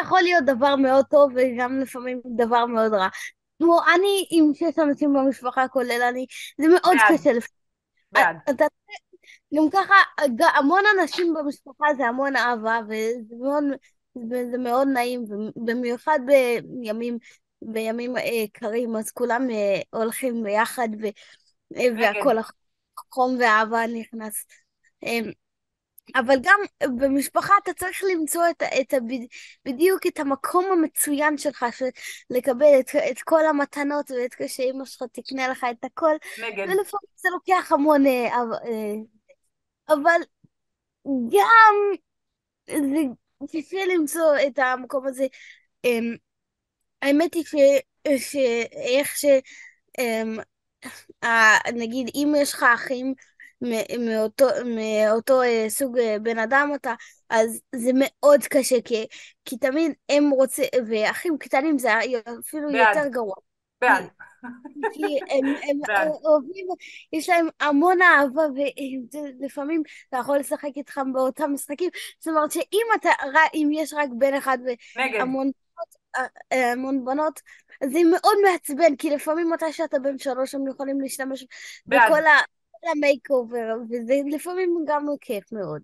יכול להיות דבר מאוד טוב וגם לפעמים דבר מאוד רע. כמו אני עם 6 אנשים במשפחה כולל אני, זה מאוד בעד, קשה. בעד. אתה גם ככה, המון אנשים במשפחה זה המון אהבה, וזה מאוד נעים, במיוחד בימים קרים, אז כולם הולכים ביחד, נגד. והכל החום והאהבה נכנס. אבל גם במשפחה אתה צריך למצוא בדיוק את המקום המצוין שלך, לקבל את כל המתנות ואת שאמא שלך תקנה לך את הכל, נגד. ולפעמים זה לוקח המון, אבל גם זה קשה למצוא את המקום הזה. אמ, האמת היא שאיך אמ, נגיד אם יש לך אחים מאותו סוג בן אדם אתה, אז זה מאוד קשה, כי תמיד הם רוצים, ואחים קטנים זה אפילו בעד, יותר גרוע. בעד, כי הם בעד. אוהבים, יש להם המון אהבה, ולפעמים אתה יכול לשחק איתכם באותם משחקים. זאת אומרת אם יש רק בן אחד נגד. והמון המון בנות, זה מאוד מעצבן, כי לפעמים מתי שאתה בן 3 הם יכולים להשתמש בעד. כל המייק אובר, וזה לפעמים גם כיף מאוד.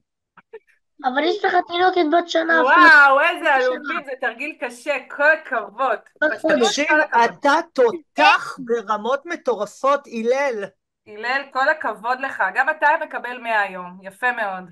אבל יש לך תינוקת בת שנה אפילו, וואו, איזה חצי שנה, אלופים, זה תרגיל קשה, כל הכבוד. בת פשוט חודש. תקשיב, כל הכבוד. אתה תותח ברמות מטורפות, הלל. הלל, כל הכבוד לך. גם אתה מקבל 100 היום. יפה מאוד.